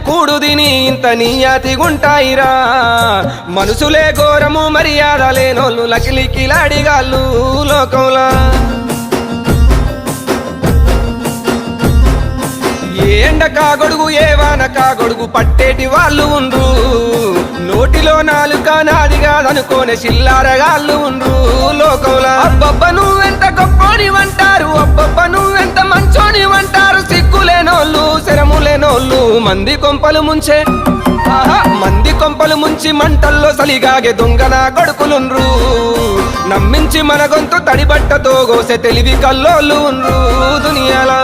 కూడు దిని ఇంత నీయాతిగుంటాయిరా మనుషులే ఘోరము మర్యాద లేనోళ్ళు లకిలికిలాడిగాళ్ళు లోకంలా ఏ ఎండ కాగొడుగు ఏ వాన కాగొడుగు పట్టేటి వాళ్ళు ఉండ్రు నోటిలో నాలుక నాది కాదనుకోనే చిల్లారగాళ్ళు ఉండ్రు లోకంలా అబ్బబ్బ నువ్వెంత గొప్పోనివంటారు అబ్బబ్బ నువ్వెంత మంచోనివంటారు సిగ్గులేనోళ్ళు శరములేనోళ్ళు మంది కొంపలు ముంచే మంది కొంపలు ముంచి మంటల్లో సలిగాగే దొంగన కొడుకులుండ్రు నమ్మించి మన గొంతు తడిబట్టతో గోసె తెలివి కల్లోళ్ళు ఉండ్రు దునియాలా